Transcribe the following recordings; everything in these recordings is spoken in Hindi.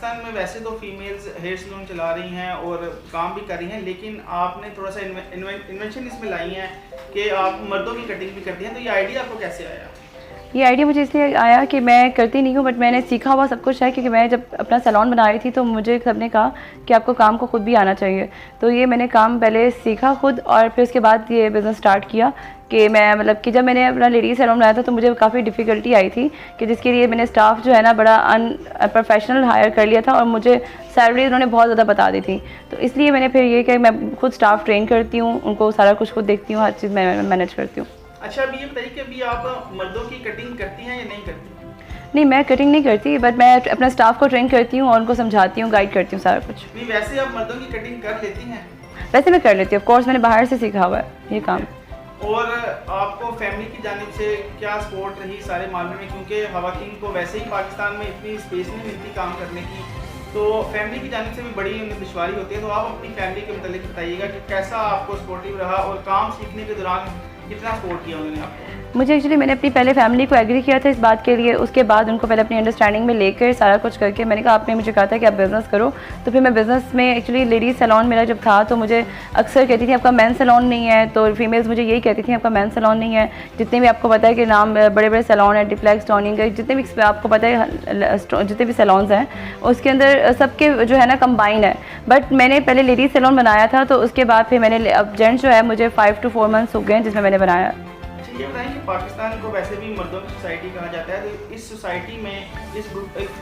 पाकिस्तान में वैसे तो फीमेल्स हेयर सलून चला रही हैं और काम भी कर रही हैं, लेकिन आपने थोड़ा सा इन्वेंशन इसमें लाई है कि आप मर्दों की कटिंग भी करती हैं, तो ये आइडिया आपको कैसे आया? ये आइडिया मुझे इसलिए आया कि मैं करती नहीं हूँ, बट मैंने सीखा हुआ सब कुछ है, क्योंकि मैं जब अपना सैलून बना रही थी तो मुझे सबने कहा कि आपको काम को खुद भी आना चाहिए। तो ये मैंने काम पहले सीखा खुद, और फिर उसके बाद ये बिज़नेस स्टार्ट किया कि मैं मतलब कि जब मैंने अपना लेडीज़ सैलून बनाया था तो मुझे काफ़ी डिफ़िकल्टी आई थी कि जिसके लिए मैंने स्टाफ जो है ना बड़ा प्रोफेशनल हायर कर लिया था, और मुझे सैलरी उन्होंने बहुत ज़्यादा बता दी थी। तो इसलिए मैंने फिर ये कि मैं खुद स्टाफ ट्रेन करती हूँ, उनको सारा कुछ खुद देखती हूँ, हर चीज़ मैं मैनेज करती हूँ। अच्छा, अभी ये बताइए कि अभी आप मर्दों की कटिंग करती हैं या नहीं करती? नहीं, मैं कटिंग नहीं करती, बट मैं अपना स्टाफ को ट्रेन करती हूँ और उनको समझाती हूँ, गाइड करती हूँ सारा कुछ। नहीं, वैसे आप मर्दों की कटिंग कर लेती हैं? वैसे मैं कर लेती हूँ, ऑफ कोर्स मैंने बाहर से सीखा हुआ है ये काम। और आपको फैमिली की जानिब से क्या सपोर्ट रही सारे मामले में, क्योंकि ख़वातीन को वैसे ही पाकिस्तान में इतनी स्पेस नहीं मिलती काम करने की, तो फैमिली की जानिब से भी बड़ी उन्हें दुश्वारी होती है। तो आप अपनी फैमिली के मतलब बताइएगा कि कैसा आपको सपोर्टिव रहा और काम सीखने के दौरान कितना सपोर्ट किया उन्होंने आपको? मुझे एक्चुअली मैंने अपनी पहले फैमिली को एग्री किया था इस बात के लिए, उसके बाद उनको पहले अपनी अंडरस्टैंडिंग में लेकर सारा कुछ करके मैंने कहा, आपने मुझे कहा था कि आप बिज़नेस करो, तो फिर मैं बिज़नेस में एक्चुअली लेडीज़ सैलून मेरा जब था तो मुझे अक्सर कहती थी आपका मेन सैलून नहीं है, तो फीमेल्स मुझे यही कहती थी आपका मेन सैलून नहीं है। जितने भी आपको पता है कि नाम बड़े बड़े सैलून है, डिप्लेक्स, टॉनिंग, जितने भी आपको पता है जितने भी सैलून्स हैं उसके अंदर सबके जो है ना कंबाइन है। बट मैंने पहले लेडीज़ सैलून बनाया था, तो उसके बाद फिर मैंने अब जेंट्स जो है मुझे 5 to 4 मंथ्स हो गए हैं जिसमें मैंने बनाया। ये बताएं कि पाकिस्तान को वैसे भी मर्दों की सोसाइटी कहा जाता है, तो इस सोसाइटी में इस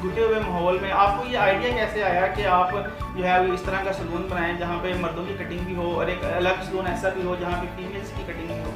घुटे हुए माहौल में आपको ये आइडिया कैसे आया कि आप जो है वो इस तरह का सलून बनाएं जहाँ पे मर्दों की कटिंग भी हो और एक अलग सलून ऐसा भी हो जहाँ पे फीमेल्स की कटिंग भी हो?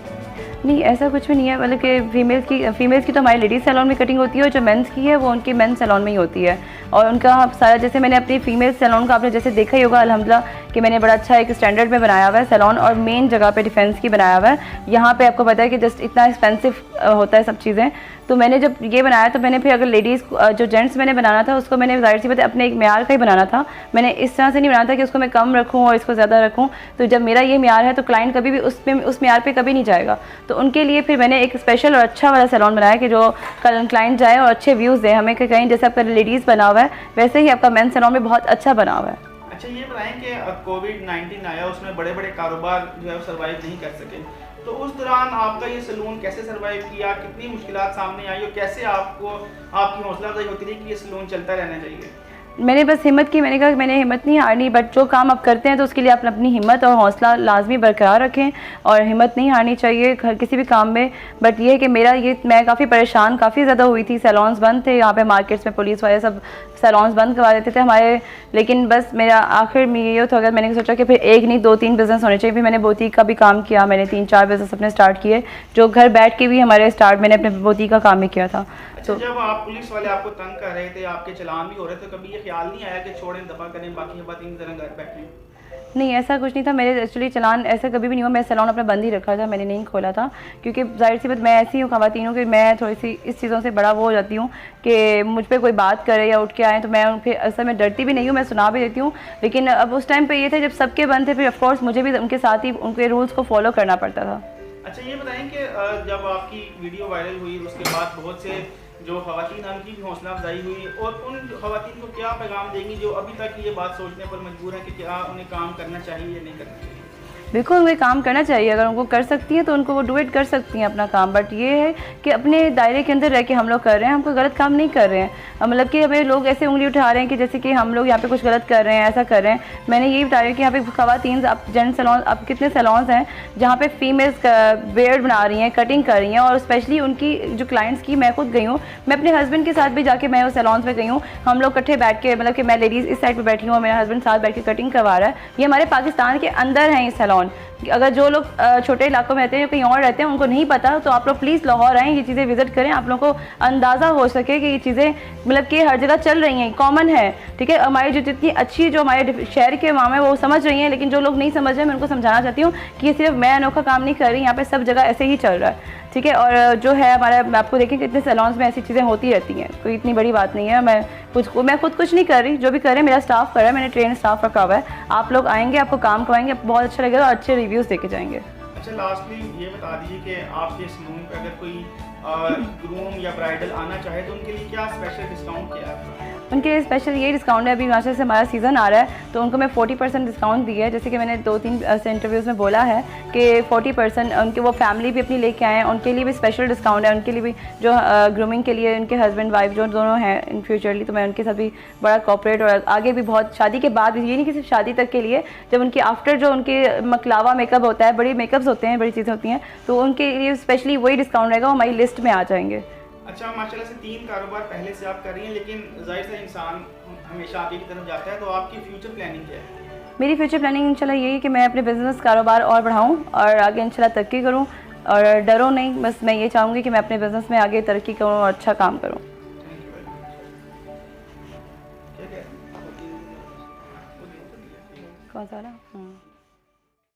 नहीं, ऐसा कुछ भी नहीं है, मतलब कि फीमेल्स की तो हमारी लेडीज़ सैलून में कटिंग होती है, और जो मेंस की है वो उनकी मेंस सैलून में ही होती है। और उनका सारा, जैसे मैंने अपनी फीमेल सैलून का आपने जैसे देखा ही होगा अल्हम्दुलिल्लाह कि मैंने बड़ा अच्छा एक स्टैंडर्ड में बनाया हुआ है सैलून, और मेन जगह पे डिफेंस की बनाया हुआ है। यहाँ पे आपको पता है कि जस्ट इतना एक्सपेंसिव होता है सब चीज़ें। तो मैंने जब ये बनाया तो मैंने फिर अगर लेडीज़ जो जेंट्स मैंने बनाना था उसको मैंने ज़ाहिर सी बात है अपने एक म्यार का ही बनाना था। मैंने इस तरह से नहीं बनाना था कि उसको मैं कम रखूँ और इसको ज़्यादा रखूँ। तो जब मेरा ये म्यार है तो क्लाइंट कभी भी उस म्यार पे कभी नहीं जाएगा। तो उनके लिए फिर मैंने एक स्पेशल और अच्छा वाला सैलून बनाया कि जो क्लाइंट जाए और अच्छे व्यूज़ दे हमें, कि कहीं जैसे आपका लेडीज़ बना हुआ है वैसे ही आपका मेन सैलून में बहुत अच्छा बना हुआ है। अच्छा, ये बताएं कि कोविड-19 आया, उसमें बड़े बड़े कारोबार जो है सर्वाइव नहीं कर सके, तो उस दौरान आपका ये सलून कैसे सर्वाइव किया, कितनी मुश्किलात सामने आई और कैसे आपको आपकी हौसला अफजाई होती रही कि ये सलून चलता रहना चाहिए? मैंने बस हिम्मत की, मैंने कहा कि मैंने हिम्मत नहीं हारनी, बट जो काम आप करते हैं तो उसके लिए आप अपनी हिम्मत और हौसला लाजमी बरकरार रखें और हिम्मत नहीं हारनी चाहिए किसी भी काम में। बट ये है कि मैं काफ़ी परेशान काफ़ी ज़्यादा हुई थी, सैलून्स बंद थे यहाँ पे, मार्केट्स में पुलिस वाले सब सैलून्स बंद करवा देते थे हमारे। लेकिन बस मेरा आखिर में ये हो गया, मैंने सोचा कि फिर एक नहीं 2-3 बिज़नेस होने चाहिए। फिर मैंने बुटीक का भी काम किया, मैंने 3-4 बिज़नेस अपने स्टार्ट किए, जो घर बैठ के भी हमारे मैंने अपने बुटीक का काम ही किया था। तो जब आप पुलिस वाले आपको तंग कर रहे थे, आपके चलान भी हो रहे थे, तो कभी ये ख्याल नहीं आया कि छोड़ें, दफा करें, बाकी खवातीन जरा घर बैठें? नहीं, ऐसा कुछ नहीं था। मेरे एक्चुअली चलान ऐसा कभी भी नहीं हुआ। मैं सैलून अपना बंद ही रखा था, मैंने नहीं खोला था, क्योंकि जाहिर सी बात मैं ऐसी हूँ खवातीनों कि मैं थोड़ी सी इस चीज़ों से बड़ा वो हो जाती हूँ कि मुझ पर कोई बात करे या उठ के आए तो मैं उन पर असल में डरती भी नहीं हूँ, मैं सुना भी देती हूँ। लेकिन अब उस टाइम पर ये था जब सबके बंद थे, फिर ऑफकोर्स मुझे भी उनके साथ ही उनके रूल्स को फॉलो करना पड़ता था। अच्छा, ये बताएं कि जब आपकी वीडियो वायरल हुई उसके बाद बहुत से जो खवातीन हैं उनकी भी हौसला अफजाई हुई, और उन खवातीन को क्या पैगाम देंगी जो अभी तक ये बात सोचने पर मजबूर है कि क्या उन्हें काम करना चाहिए या नहीं करना चाहिए? बिल्कुल उन्हें काम करना चाहिए, अगर उनको कर सकती हैं तो उनको वो डू इट कर सकती हैं अपना काम। बट ये है कि अपने दायरे के अंदर रह के हम लोग कर रहे हैं, हम कोई गलत काम नहीं कर रहे हैं। मतलब कि हमें लोग ऐसे उंगली उठा रहे हैं कि जैसे कि हम लोग यहाँ पे कुछ गलत कर रहे हैं, ऐसा कर रहे हैं। मैंने यही बताया कि यहाँ पे खवातीन, आप जेंट्स सैलून, आप कितने सैलून्स हैं जहाँ पे फीमेल्स बियर्ड बना रही हैं, कटिंग कर रही हैं, और स्पेशली उनकी जो क्लाइंट्स की मैं खुद गई हूँ, मैं अपने हस्बैंड के साथ भी जाके मैं उस सैलून्स पे गई हूँ। हम लोग इकट्ठे बैठ के, मतलब कि मैं लेडीज़ इस साइड पर बैठी हूँ और मेरा हस्बैंड साथ बैठ के कटिंग करवा रहा है। ये हमारे पाकिस्तान के अंदर हैं ये सैलून। अगर जो लोग छोटे इलाकों में रहते हैं, कहीं और रहते हैं, उनको नहीं पता, तो आप लोग प्लीज़ लाहौर आएँ, ये चीज़ें विजिट करें, आप लोगों को अंदाज़ा हो सके कि ये चीज़ें मतलब कि हर जगह चल रही हैं, कॉमन है। ठीक है, हमारी जो जितनी अच्छी जो हमारे शहर के माम है वो समझ रही हैं, लेकिन जो लोग नहीं समझ रहे, मैं उनको समझाना चाहती हूँ कि ये सिर्फ मैं अनोखा काम नहीं कर रही, यहाँ पे सब जगह ऐसे ही चल रहा है। ठीक है, और जो है हमारा, आपको देखें कितने सैलून्स में ऐसी चीज़ें होती रहती हैं, कोई इतनी बड़ी बात नहीं है। मैं खुद कुछ नहीं कर रही, जो भी कर रहे हैं मेरा स्टाफ कर रहा है, मैंने ट्रेन स्टाफ रखा हुआ है। आप लोग आएंगे, आपको काम करवाएंगे, आपको बहुत अच्छा लगेगा और अच्छे रिव्यूज़ देके जाएंगे। अच्छा, लास्टली ये बता दीजिए कि आपके सलून पे अगर कोई ग्रूम या ब्राइडल आना चाहे तो उनके लिए क्या स्पेशल डिस्काउंट किया है आपका? उनके लिए स्पेशल ये डिस्काउंट है, अभी माशाल्लाह से हमारा सीज़न आ रहा है तो उनको मैं 40% डिस्काउंट दिया है। जैसे कि मैंने 2-3 ऐसे इंटरव्यूज़ में बोला है कि 40% उनके वो फैमिली भी अपनी लेके आए हैं, उनके लिए भी स्पेशल डिस्काउंट है। उनके लिए भी जो ग्रूमिंग के लिए उनके हस्बैंड वाइफ जो दोनों हैं इन फ्यूचरली, तो मैं उनके साथ भी बड़ा कॉपरेट और आगे भी बहुत शादी के बाद भी, ये नहीं कि सिर्फ शादी तक के लिए, जब उनके आफ्टर जो उनके मकलावा मेकअप होता है, बड़ी मेकअप्स होते हैं, बड़ी चीज़ें होती हैं, तो उनके लिए स्पेशली वही डिस्काउंट रहेगा, वो हमारी लिस्ट में आ जाएंगे। अच्छा, माशाल्लाह से 3 कारोबार पहले से आप कर रही हैं, लेकिन जाहिर सा इंसान हमेशा आगे की तरफ जाता है, तो आपकी फ्यूचर प्लानिंग क्या है? मेरी फ्यूचर प्लानिंग इंशाल्लाह यही है कि मैं अपने बिज़नेस कारोबार और बढ़ाऊँ और आगे इंशाल्लाह तरक्की करूँ और डरो नहीं, बस मैं ये चाहूँगी कि मैं अपने बिज़नेस में आगे तरक्की करूँ और अच्छा काम करूँ। कौन सा वाला?